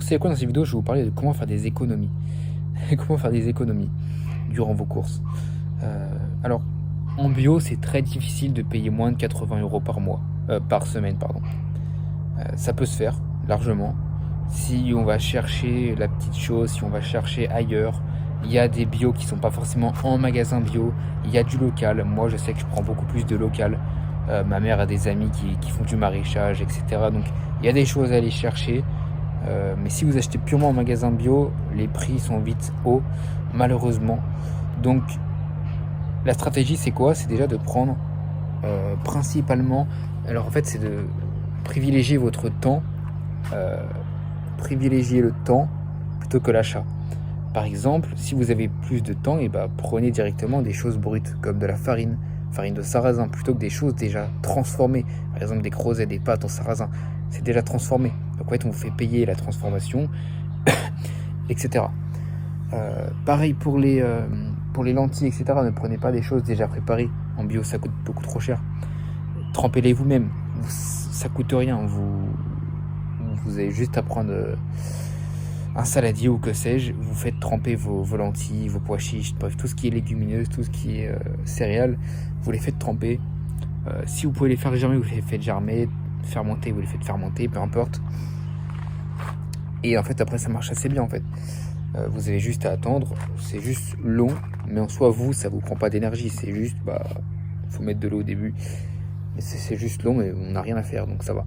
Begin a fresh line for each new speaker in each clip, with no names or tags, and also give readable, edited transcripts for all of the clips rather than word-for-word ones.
C'est quoi dans cette vidéo, je vais vous parler de comment faire des économies. Comment faire des économies durant vos courses. Alors, en bio, c'est très difficile de payer moins de 80 euros par mois, par semaine, pardon. Ça peut se faire largement. Si on va chercher la petite chose, si on va chercher ailleurs, il y a des bio qui sont pas forcément en magasin bio, il y a du local. Moi, je sais que je prends beaucoup plus de local. Ma mère a des amis qui font du maraîchage, etc. Donc, il y a des choses à aller chercher. Mais si vous achetez purement en magasin bio, les prix sont vite hauts, malheureusement. Donc, la stratégie, c'est quoi? C'est déjà de prendre principalement. Alors, en fait, c'est de privilégier votre temps, privilégier le temps plutôt que l'achat. Par exemple, si vous avez plus de temps, et prenez directement des choses brutes, comme de la farine de sarrasin, plutôt que des choses déjà transformées. Par exemple, des crevettes, des pâtes en sarrasin, c'est déjà transformé. Donc en fait, on vous fait payer la transformation, etc. Pareil pour les lentilles, etc. Ne prenez pas des choses déjà préparées. En bio, ça coûte beaucoup trop cher. Trempez-les vous-même. Ça coûte rien. Vous avez juste à prendre un saladier ou que sais-je. Vous faites tremper vos lentilles, vos pois chiches, bref, tout ce qui est légumineuse, tout ce qui est céréales. Vous les faites tremper. Si vous pouvez les faire germer, vous les faites germer. Fermenter, vous les faites fermenter, peu importe. Et en fait, après, ça marche assez bien, en fait. Vous avez juste à attendre. C'est juste long, mais en soi, ça vous prend pas d'énergie. C'est juste, faut mettre de l'eau au début. Mais c'est juste long, mais on n'a rien à faire, donc ça va.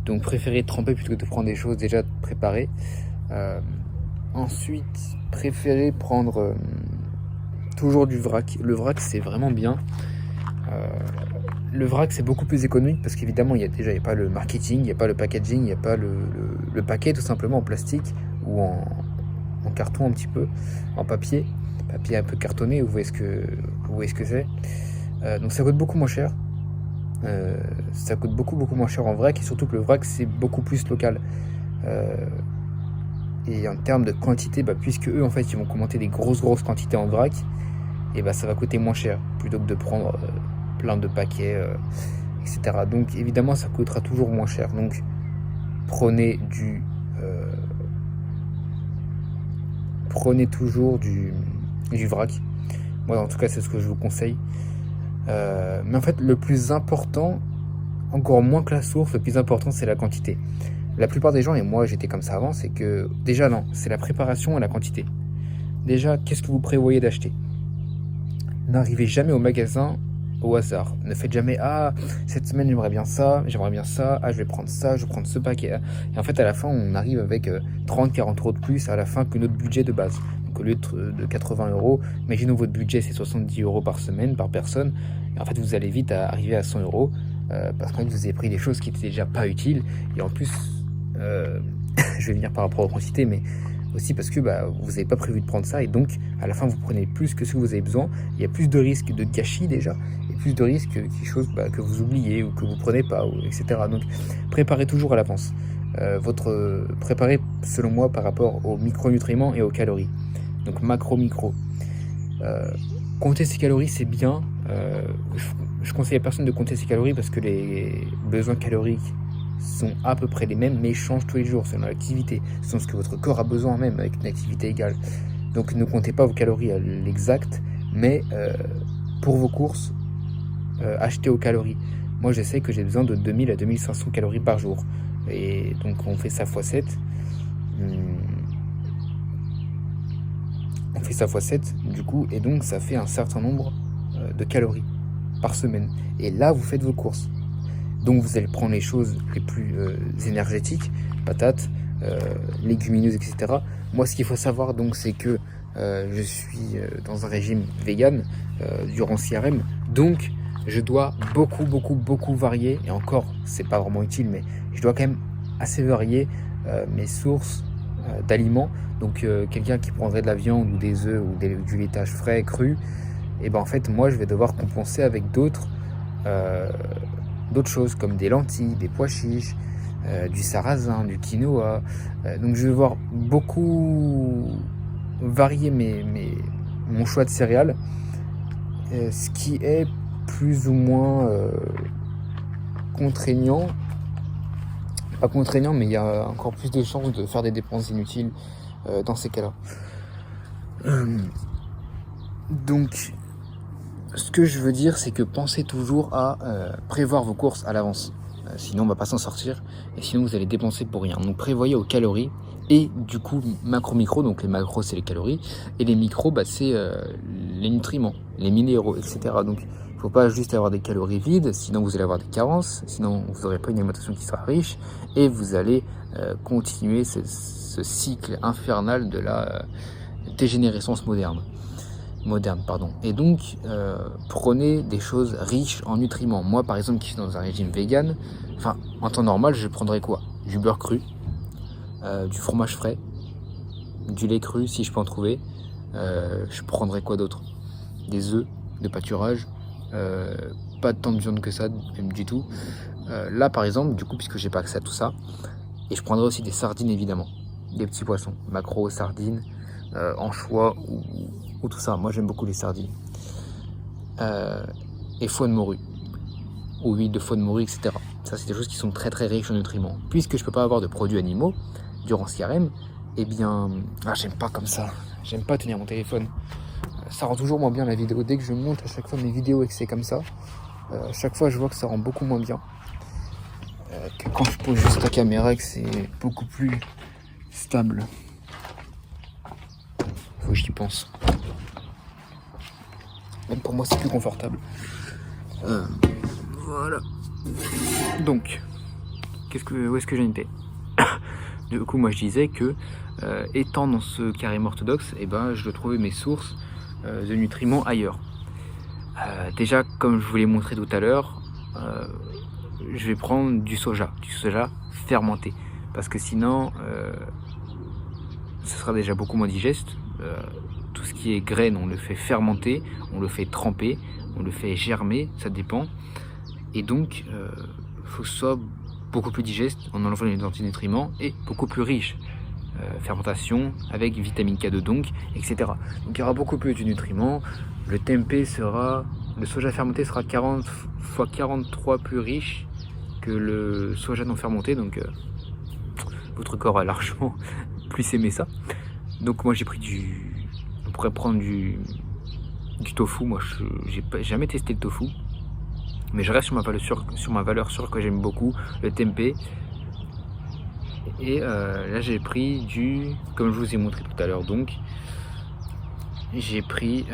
Donc, préférez tremper plutôt que de prendre des choses déjà préparées. Ensuite, préférez prendre toujours du vrac. Le vrac, c'est vraiment bien. Le vrac, c'est beaucoup plus économique parce qu'évidemment, il n'y a pas le marketing, il n'y a pas le packaging, il n'y a pas le paquet tout simplement en plastique ou en carton un petit peu, en papier un peu cartonné, vous voyez ce que c'est. Donc ça coûte beaucoup moins cher. Ça coûte beaucoup moins cher en vrac et surtout que le vrac, c'est beaucoup plus local. Et en termes de quantité, puisque eux, en fait, ils vont commander des grosses quantités en vrac, et ça va coûter moins cher plutôt que de prendre plein de paquets, etc. Donc évidemment ça coûtera toujours moins cher. Donc prenez toujours du vrac. Moi en tout cas c'est ce que je vous conseille. Mais en fait le plus important, encore moins que la source, le plus important c'est la quantité. La plupart des gens, et moi j'étais comme ça avant, c'est que déjà non, c'est la préparation et la quantité. Déjà, qu'est-ce que vous prévoyez d'acheter? N'arrivez jamais au magasin au hasard. Ne faites jamais cette semaine j'aimerais bien ça, je vais prendre ça, je vais prendre ce paquet. Et en fait à la fin on arrive avec 30-40 euros de plus à la fin que notre budget de base. Donc au lieu de 80 euros, imaginons votre budget c'est 70 euros par semaine, par personne. Et en fait vous allez vite arriver à 100 euros parce que vous avez pris des choses qui n'étaient déjà pas utiles. Et en plus, je vais venir par rapport aux quantités, mais aussi parce que vous n'avez pas prévu de prendre ça et donc à la fin vous prenez plus que ce que vous avez besoin. Il y a plus de risques de gâchis déjà et plus de risques quelque chose que vous oubliez ou que vous prenez pas, etc. Donc préparez toujours à l'avance. Préparez selon moi par rapport aux micronutriments et aux calories. Donc macro-micro. Compter ses calories c'est bien. Je conseille à personne de compter ses calories parce que les besoins caloriques sont à peu près les mêmes mais changent tous les jours selon l'activité, selon ce que votre corps a besoin même avec une activité égale. Donc ne comptez pas vos calories à l'exact, mais pour vos courses, achetez aux calories. Moi je sais que j'ai besoin de 2000 à 2500 calories par jour et donc on fait ça x 7. On fait ça x 7 du coup et donc ça fait un certain nombre de calories par semaine. Et là vous faites vos courses. Donc vous allez prendre les choses les plus énergétiques, patates, légumineuses, etc. Moi ce qu'il faut savoir donc c'est que je suis dans un régime vegan durant CRM, donc je dois beaucoup varier, et encore c'est pas vraiment utile, mais je dois quand même assez varier mes sources d'aliments. Donc quelqu'un qui prendrait de la viande ou des œufs ou du laitage frais, cru, et en fait moi je vais devoir compenser avec d'autres choses comme des lentilles, des pois chiches, du sarrasin, du quinoa. Donc je vais devoir beaucoup varier mon choix de céréales, ce qui est plus ou moins contraignant pas contraignant, mais il y a encore plus de chances de faire des dépenses inutiles dans ces cas-là. Donc, ce que je veux dire, c'est que pensez toujours à prévoir vos courses à l'avance. Sinon, on va pas s'en sortir. Et sinon, vous allez dépenser pour rien. Donc, prévoyez aux calories. Et du coup, macro-micro. Donc, les macros, c'est les calories. Et les micros, c'est les nutriments, les minéraux, etc. Donc, il ne faut pas juste avoir des calories vides. Sinon, vous allez avoir des carences. Sinon, vous n'aurez pas une alimentation qui sera riche. Et vous allez continuer ce cycle infernal de la dégénérescence moderne. Et donc, prenez des choses riches en nutriments. Moi, par exemple, qui suis dans un régime vegan, en temps normal, je prendrais quoi? Du beurre cru, du fromage frais, du lait cru, si je peux en trouver. Je prendrais quoi d'autre? Des œufs de pâturage, pas tant de viande que ça, même du tout. Là, par exemple, du coup, puisque j'ai pas accès à tout ça, et je prendrais aussi des sardines, évidemment. Des petits poissons, maquereaux, sardines, anchois ou tout ça. Moi, j'aime beaucoup les sardines. Et foie de morue, ou huile de foie de morue, etc. Ça, c'est des choses qui sont très très riches en nutriments. Puisque je peux pas avoir de produits animaux durant ce carême, j'aime pas comme ça. J'aime pas tenir mon téléphone. Ça rend toujours moins bien la vidéo. Dès que je monte à chaque fois mes vidéos et que c'est comme ça, à chaque fois je vois que ça rend beaucoup moins bien que quand je pose juste la caméra et que c'est beaucoup plus stable. Faut que j'y pense. Même pour moi c'est plus confortable. Voilà. Donc, où est-ce que j'en étais? Du coup, moi je disais que étant dans ce carême orthodoxe, je trouvais mes sources de nutriments ailleurs. Déjà, comme je vous l'ai montré tout à l'heure, je vais prendre du soja fermenté, parce que sinon, ce sera déjà beaucoup moins digeste. Tout ce qui est graines, on le fait fermenter, on le fait tremper, on le fait germer, ça dépend. Et donc, faut que ce soit beaucoup plus digeste en enlevant les antinutriments et beaucoup plus riche. Fermentation avec vitamine K2 donc, etc. Donc il y aura beaucoup plus de nutriments. Le soja fermenté sera 40 fois 43 plus riche que le soja non fermenté, donc votre corps a largement plus aimé ça. Donc moi j'ai pris on pourrait prendre du tofu. Moi j'ai jamais testé le tofu, mais je reste sur ma valeur sûre que j'aime beaucoup, le tempeh. Et là j'ai pris comme je vous ai montré tout à l'heure, donc j'ai pris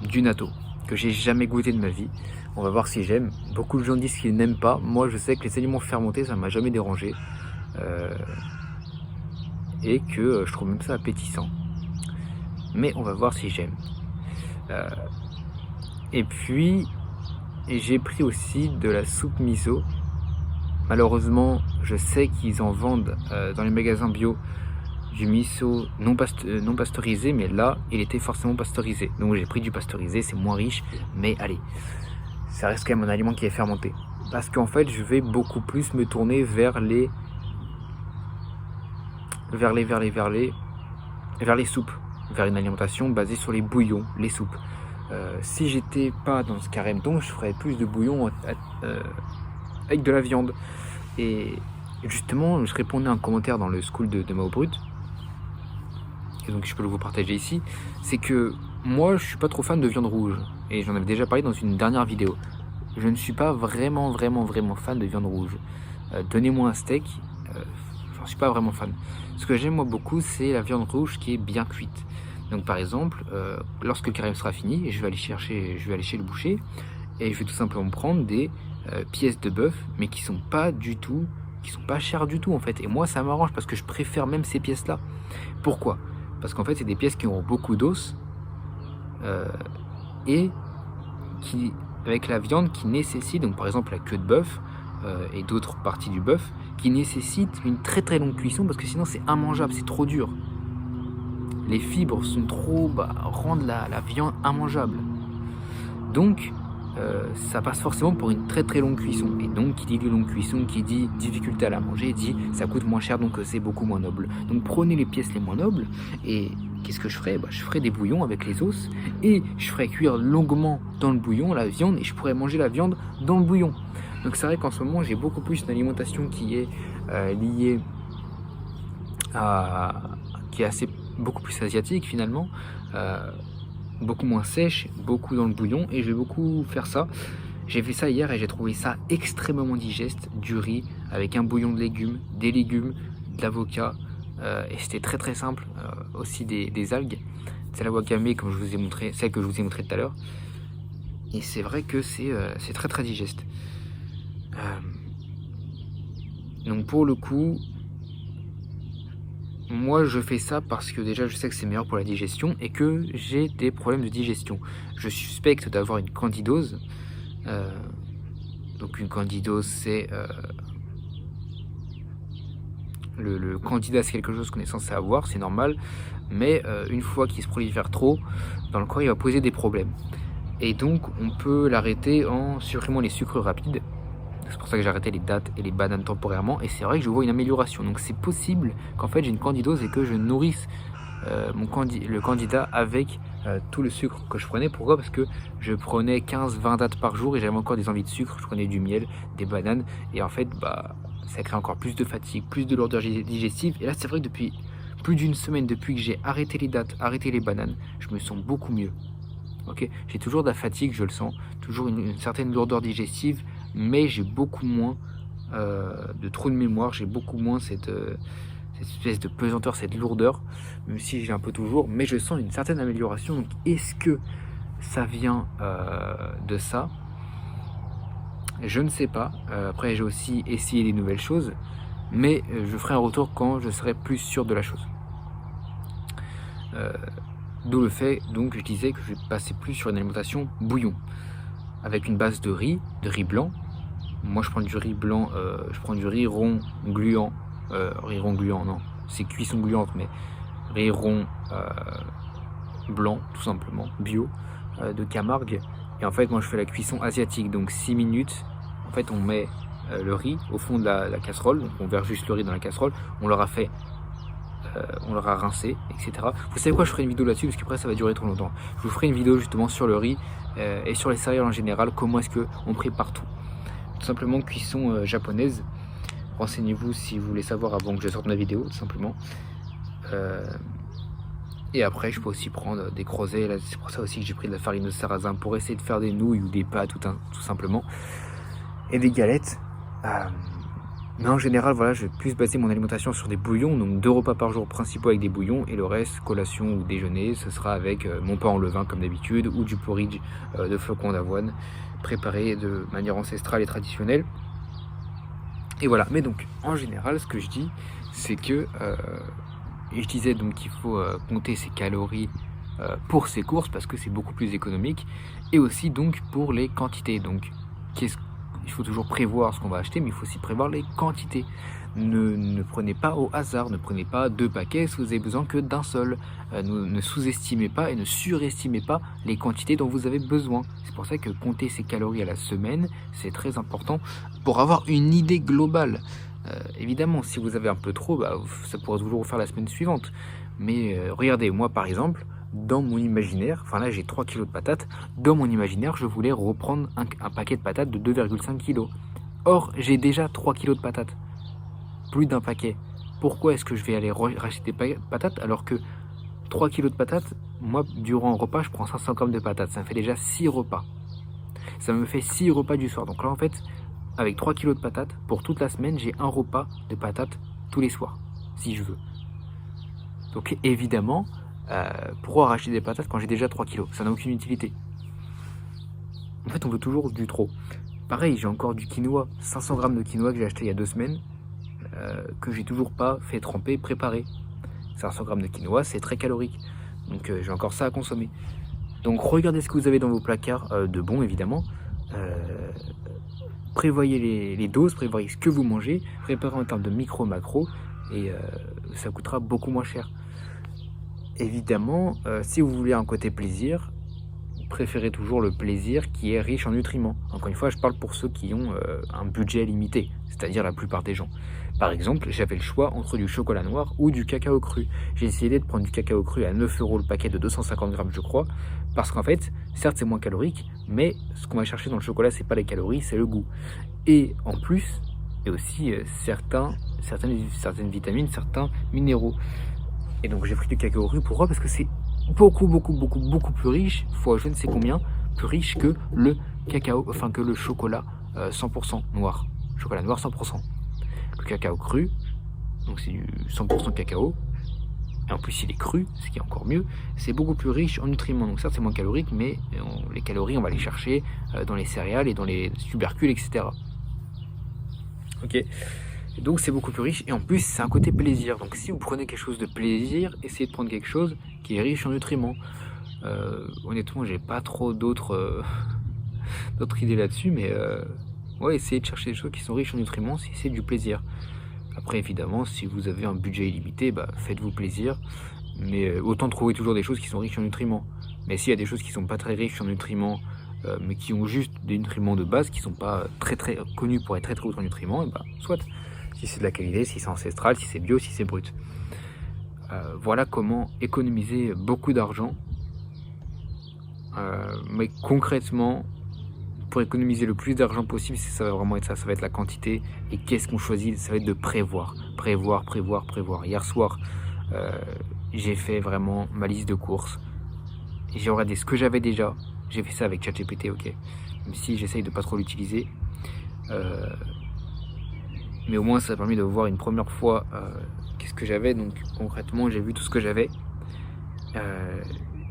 du natto que j'ai jamais goûté de ma vie. On va voir si j'aime. Beaucoup de gens disent qu'ils n'aiment pas. Moi je sais que les aliments fermentés ça m'a jamais dérangé et que je trouve même ça appétissant. Mais on va voir si j'aime. Et puis j'ai pris aussi de la soupe miso. Malheureusement, je sais qu'ils en vendent dans les magasins bio du miso non pasteurisé, mais là, il était forcément pasteurisé. Donc j'ai pris du pasteurisé, c'est moins riche, mais allez, ça reste quand même un aliment qui est fermenté. Parce qu'en fait, je vais beaucoup plus me tourner vers les soupes, vers une alimentation basée sur les bouillons, les soupes. Si j'étais pas dans ce carême, donc je ferais plus de bouillon avec de la viande. Et justement, je répondais à un commentaire dans le school de Mao Brut, et donc je peux le vous partager ici, c'est que moi je suis pas trop fan de viande rouge, et j'en avais déjà parlé dans une dernière vidéo. Je ne suis pas vraiment fan de viande rouge. Donnez-moi un steak, j'en suis pas vraiment fan. Ce que j'aime moi beaucoup, c'est la viande rouge qui est bien cuite. Donc par exemple, lorsque le carême sera fini, je vais aller chez le boucher, et je vais tout simplement prendre des pièces de bœuf, mais qui sont pas chères du tout en fait. Et moi ça m'arrange parce que je préfère même ces pièces là. Pourquoi? Parce qu'en fait c'est des pièces qui ont beaucoup d'os et qui, avec la viande qui nécessite, donc par exemple la queue de bœuf et d'autres parties du bœuf, qui nécessitent une très très longue cuisson, parce que sinon c'est immangeable, c'est trop dur. Les fibres sont trop, rendent la viande immangeable. Donc ça passe forcément pour une très très longue cuisson. Et donc qui dit longue cuisson, qui dit difficulté à la manger, dit ça coûte moins cher, donc c'est beaucoup moins noble. Donc prenez les pièces les moins nobles, et qu'est-ce que je ferai? Je ferai des bouillons avec les os, et je ferai cuire longuement dans le bouillon la viande, et je pourrai manger la viande dans le bouillon. Donc c'est vrai qu'en ce moment j'ai beaucoup plus une alimentation qui est lié qui est beaucoup plus asiatique finalement, beaucoup moins sèche, beaucoup dans le bouillon, et je vais beaucoup faire ça. J'ai fait ça hier et j'ai trouvé ça extrêmement digeste, du riz avec un bouillon de légumes, des légumes, de l'avocat, et c'était très très simple, aussi des algues, c'est la wakame comme je vous ai montré, celle que je vous ai montré tout à l'heure, et c'est vrai que c'est très très digeste. Donc pour le coup, moi je fais ça parce que déjà je sais que c'est meilleur pour la digestion et que j'ai des problèmes de digestion. Je suspecte d'avoir une candidose. Donc une candidose, c'est le candidat, c'est quelque chose qu'on est censé avoir, c'est normal, mais une fois qu'il se prolifère trop dans le corps, il va poser des problèmes. Et donc on peut l'arrêter en supprimant les sucres rapides. C'est pour ça que j'ai arrêté les dattes et les bananes temporairement, et c'est vrai que je vois une amélioration. Donc c'est possible qu'en fait j'ai une candidose et que je nourrisse le candidat avec tout le sucre que je prenais. Pourquoi? Parce que je prenais 15-20 dattes par jour et j'avais encore des envies de sucre. Je prenais du miel, des bananes, et en fait ça crée encore plus de fatigue, plus de lourdeur digestive. Et là c'est vrai que depuis plus d'une semaine, depuis que j'ai arrêté les dattes, arrêté les bananes, je me sens beaucoup mieux. Okay, j'ai toujours de la fatigue, je le sens, toujours une certaine lourdeur digestive, mais j'ai beaucoup moins de trous de mémoire, j'ai beaucoup moins cette espèce de pesanteur, cette lourdeur, même si j'ai un peu toujours, mais je sens une certaine amélioration. Donc est-ce que ça vient de ça? Je ne sais pas. Après j'ai aussi essayé des nouvelles choses, mais je ferai un retour quand je serai plus sûr de la chose. D'où le fait, donc je disais que je vais passer plus sur une alimentation bouillon, avec une base de riz blanc. Moi je prends du riz blanc, je prends du riz rond gluant, non, c'est cuisson gluante, mais riz rond blanc, tout simplement, bio, de Camargue. Et en fait moi je fais la cuisson asiatique, donc 6 minutes, en fait on met le riz au fond de la casserole, donc on verse juste le riz dans la casserole, on l'aura rincé, etc. Vous savez quoi, je ferai une vidéo là-dessus parce qu'après ça va durer trop longtemps. Je vous ferai une vidéo justement sur le riz et sur les céréales en général, comment est-ce qu'on prépare tout. Tout simplement cuisson japonaise. Renseignez-vous si vous voulez savoir avant que je sorte ma vidéo, tout simplement. Et après je peux aussi prendre des creusets, là c'est pour ça aussi que j'ai pris de la farine de sarrasin pour essayer de faire des nouilles ou des pâtes tout simplement. Et des galettes. Mais en général, voilà, je vais plus baser mon alimentation sur des bouillons, donc 2 repas par jour principaux avec des bouillons, et le reste, collation ou déjeuner, ce sera avec mon pain en levain comme d'habitude, ou du porridge de flocons d'avoine, préparé de manière ancestrale et traditionnelle. Et voilà, mais donc, en général, ce que je dis, c'est que, et je disais donc qu'il faut compter ses calories pour ses courses, parce que c'est beaucoup plus économique, et aussi donc pour les quantités. Donc, il faut toujours prévoir ce qu'on va acheter, mais il faut aussi prévoir les quantités. Ne prenez pas au hasard, ne prenez pas 2 paquets si vous avez besoin que d'un seul. Ne sous-estimez pas et ne surestimez pas les quantités dont vous avez besoin. C'est pour ça que compter ses calories à la semaine, c'est très important pour avoir une idée globale. Évidemment, si vous avez un peu trop, ça pourrait toujours vous faire la semaine suivante. Mais regardez, moi par exemple, dans mon imaginaire, enfin là j'ai 3 kg de patates, dans mon imaginaire je voulais reprendre un paquet de patates de 2,5 kg. Or j'ai déjà 3 kg de patates, plus d'un paquet. Pourquoi est-ce que je vais aller racheter des patates alors que 3 kg de patates, moi durant un repas je prends 500 g de patates, ça me fait déjà 6 repas. Ça me fait 6 repas du soir. Donc là en fait, avec 3 kg de patates, pour toute la semaine j'ai un repas de patates tous les soirs, si je veux. Donc évidemment, pourquoi racheter des patates quand j'ai déjà 3 kilos? Ça n'a aucune utilité. En fait, on veut toujours du trop. Pareil, j'ai encore du quinoa, 500 g de quinoa que j'ai acheté il y a 2 semaines, que j'ai toujours pas fait tremper, préparer. 500 g de quinoa, c'est très calorique. Donc j'ai encore ça à consommer. Donc regardez ce que vous avez dans vos placards, de bon évidemment. Prévoyez les doses, prévoyez ce que vous mangez, préparez en termes de micro-macro, et ça coûtera beaucoup moins cher. Évidemment, si vous voulez un côté plaisir, préférez toujours le plaisir qui est riche en nutriments. Encore une fois, je parle pour ceux qui ont un budget limité, c'est-à-dire la plupart des gens. Par exemple, j'avais le choix entre du chocolat noir ou du cacao cru. J'ai essayé de prendre du cacao cru à 9 € le paquet de 250 grammes, je crois, parce qu'en fait, certes c'est moins calorique, mais ce qu'on va chercher dans le chocolat, c'est pas les calories, c'est le goût. Et en plus, et aussi certaines vitamines, certains minéraux. Et donc j'ai pris du cacao cru. Pourquoi? Parce que c'est beaucoup plus riche, fois je ne sais combien, plus riche que le cacao, enfin que le chocolat 100% noir. Chocolat noir 100%. Le cacao cru, donc c'est du 100% cacao. Et en plus il est cru, ce qui est encore mieux, c'est beaucoup plus riche en nutriments. Donc certes c'est moins calorique, mais les calories on va les chercher dans les céréales et dans les tubercules, etc. Ok. Et donc c'est beaucoup plus riche et en plus c'est un côté plaisir. Donc si vous prenez quelque chose de plaisir, essayez de prendre quelque chose qui est riche en nutriments. Honnêtement j'ai pas trop d'autres idées là-dessus, mais ouais, essayez de chercher des choses qui sont riches en nutriments si c'est du plaisir. Après évidemment si vous avez un budget illimité, faites-vous plaisir, mais autant trouver toujours des choses qui sont riches en nutriments. Mais s'il y a des choses qui sont pas très riches en nutriments, mais qui ont juste des nutriments de base qui sont pas très connus pour être très haut en nutriments, et soit. Si c'est de la qualité, si c'est ancestral, si c'est bio, si c'est brut. Voilà comment économiser beaucoup d'argent. Mais concrètement, pour économiser le plus d'argent possible, ça va vraiment être ça. Ça va être la quantité. Et qu'est-ce qu'on choisit? Ça va être de prévoir. Prévoir. Hier soir, j'ai fait vraiment ma liste de courses. J'ai regardé ce que j'avais déjà. J'ai fait ça avec ChatGPT, ok. Même si j'essaye de pas trop l'utiliser. Mais au moins ça a permis de voir une première fois qu'est-ce que j'avais. Donc concrètement j'ai vu tout ce que j'avais,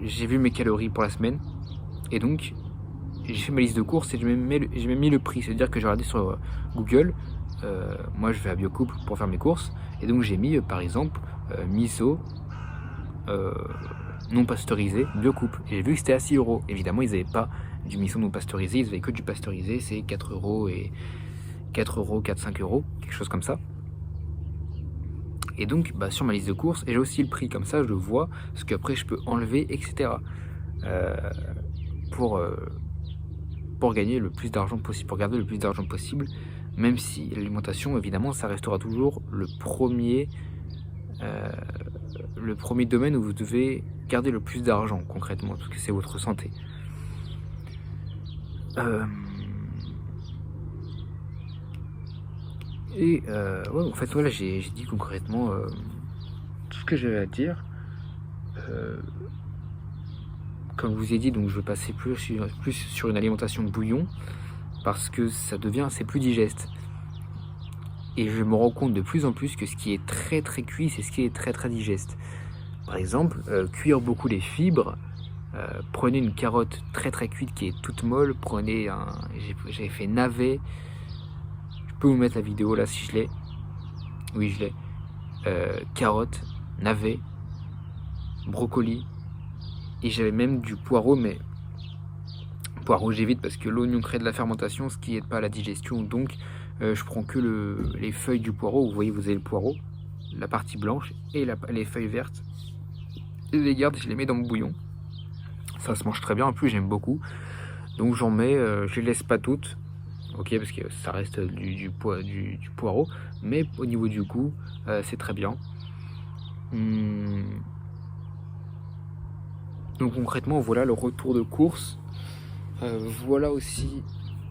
j'ai vu mes calories pour la semaine et donc j'ai fait ma liste de courses et j'ai même mis le prix. C'est à dire que j'ai regardé sur Google, moi je vais à Biocouple pour faire mes courses et donc j'ai mis par exemple miso non pasteurisé Biocouple et j'ai vu que c'était à 6 €. Évidemment ils n'avaient pas du miso non pasteurisé, ils avaient que du pasteurisé, c'est 4 € et 4 €, 4-5 €, quelque chose comme ça. Et donc sur ma liste de courses, et j'ai aussi le prix, comme ça je le vois, ce qu'après je peux enlever, etc. Pour gagner le plus d'argent possible, pour garder le plus d'argent possible, même si l'alimentation, évidemment, ça restera toujours le premier domaine où vous devez garder le plus d'argent, concrètement, parce que c'est votre santé. Et ouais, en fait, voilà, j'ai dit concrètement tout ce que j'avais à dire. Comme je vous ai dit, donc je vais passer plus sur une alimentation bouillon parce que ça devient assez plus digeste. Et je me rends compte de plus en plus que ce qui est très cuit, c'est ce qui est très digeste. Par exemple, cuire beaucoup les fibres. Prenez une carotte très cuite qui est toute molle. Prenez j'avais fait navet. Je peux vous mettre la vidéo là si je l'ai. Oui, je l'ai. Carotte, navet, brocoli. Et j'avais même du poireau, mais poireau j'évite parce que l'oignon crée de la fermentation, ce qui n'aide pas à la digestion. Donc je prends que les feuilles du poireau. Vous voyez, vous avez le poireau, la partie blanche et les feuilles vertes. Je les garde et je les mets dans mon bouillon. Ça se mange très bien, en plus j'aime beaucoup. Donc j'en mets, je les laisse pas toutes. Ok, parce que ça reste du poireau. Mais au niveau du goût, c'est très bien. Donc concrètement, voilà le retour de course. Voilà aussi,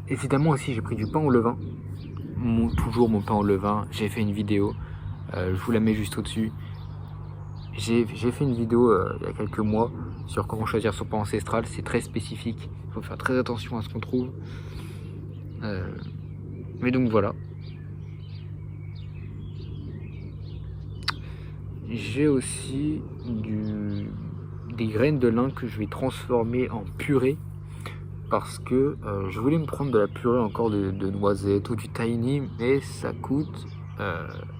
évidemment aussi, j'ai pris du pain au levain. Toujours mon pain au levain. J'ai fait une vidéo, je vous la mets juste au-dessus. J'ai fait une vidéo il y a quelques mois sur comment choisir son pain ancestral. C'est très spécifique, il faut faire très attention à ce qu'on trouve. Mais donc voilà. J'ai aussi des graines de lin que je vais transformer en purée parce que je voulais me prendre de la purée encore de noisettes ou du tahini, mais ça coûte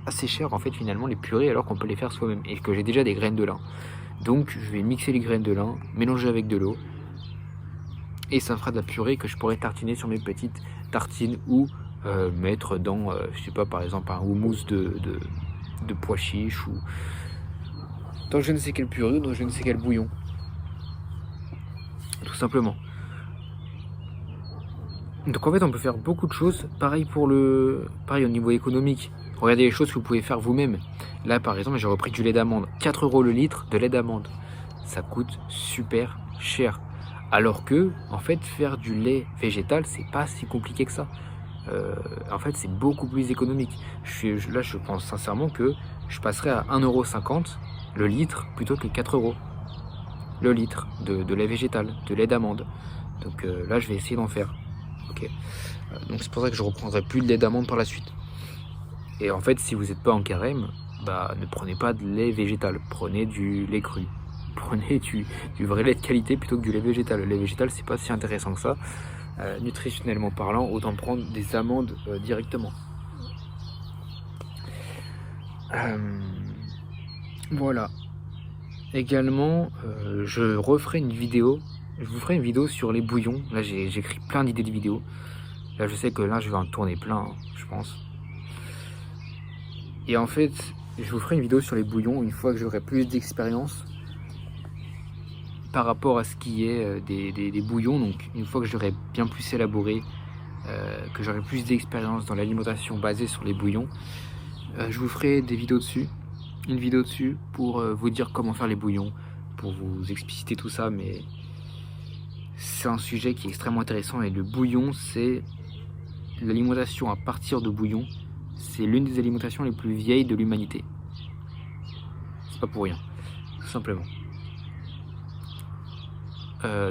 assez cher en fait finalement les purées, alors qu'on peut les faire soi-même et que j'ai déjà des graines de lin. Donc je vais mixer les graines de lin, mélanger avec de l'eau et ça fera de la purée que je pourrais tartiner sur mes petites tartines ou mettre dans je sais pas, par exemple un houmous de pois chiches ou dans je ne sais quelle purée, dans je ne sais quel bouillon, tout simplement. Donc en fait on peut faire beaucoup de choses. Pareil au niveau économique. Regardez les choses que vous pouvez faire vous-même. Là par exemple j'ai repris du lait d'amande, 4 € le litre de lait d'amande. Ça coûte super cher. Alors que en fait faire du lait végétal c'est pas si compliqué que ça. en fait, c'est beaucoup plus économique. Là, je pense sincèrement que je passerai à 1,50 € le litre plutôt que 4 € le litre de lait végétal, de lait d'amande. Donc là, je vais essayer d'en faire. Ok. Donc c'est pour ça que je reprendrai plus de lait d'amande par la suite. Et en fait, si vous n'êtes pas en carême, bah, ne prenez pas de lait végétal, prenez du lait cru. Prenez du vrai lait de qualité plutôt que du lait végétal. Le lait végétal, c'est pas si intéressant que ça. Nutritionnellement parlant, autant prendre des amandes directement. Voilà. Également, je referai une vidéo. Je vous ferai une vidéo sur les bouillons. Là, j'ai écrit plein d'idées de vidéos. Là, je sais que là, je vais en tourner plein, hein, je pense. Et en fait, je vous ferai une vidéo sur les bouillons une fois que j'aurai plus d'expérience par rapport à ce qui est des bouillons. Donc, une fois que j'aurai bien plus élaboré, que j'aurai plus d'expérience dans l'alimentation basée sur les bouillons, je vous ferai des vidéos dessus. Une vidéo dessus pour vous dire comment faire les bouillons, pour vous expliciter tout ça, mais c'est un sujet qui est extrêmement intéressant. Et le bouillon, c'est l'alimentation à partir de bouillon, c'est l'une des alimentations les plus vieilles de l'humanité. C'est pas pour rien, tout simplement.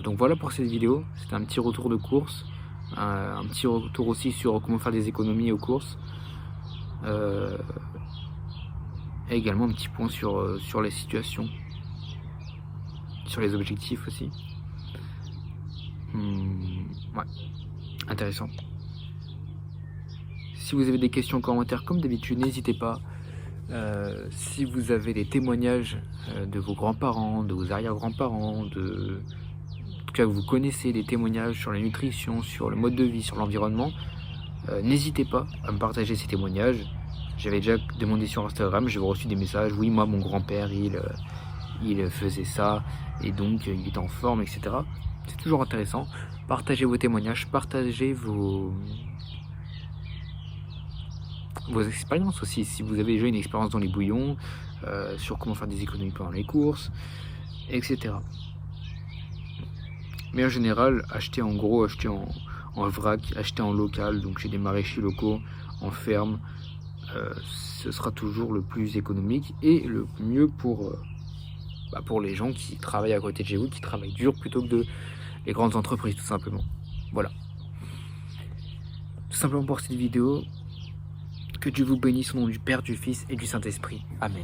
Donc voilà pour cette vidéo, c'était un petit retour de course, un petit retour aussi sur comment faire des économies aux courses. Et également un petit point sur les situations, sur les objectifs aussi. Ouais, intéressant. Si vous avez des questions en commentaire, comme d'habitude, n'hésitez pas. Si vous avez des témoignages de vos grands-parents, de vos arrière-grands-parents, en tout cas que vous connaissez des témoignages sur la nutrition, sur le mode de vie, sur l'environnement, n'hésitez pas à me partager ces témoignages. J'avais déjà demandé sur Instagram, j'avais reçu des messages, oui, moi, mon grand-père, il faisait ça, et donc il était en forme, etc. C'est toujours intéressant. Partagez vos témoignages, partagez vos expériences aussi. Si vous avez déjà une expérience dans les bouillons, sur comment faire des économies pendant les courses, etc. Mais en général, achetez en gros, achetez en vrac, achetez en local, donc chez des maraîchers locaux, en ferme. Ce sera toujours le plus économique et le mieux pour les gens qui travaillent à côté de chez vous, qui travaillent dur plutôt que les grandes entreprises, tout simplement. Voilà. Tout simplement pour cette vidéo. Que Dieu vous bénisse au nom du Père, du Fils et du Saint-Esprit. Amen.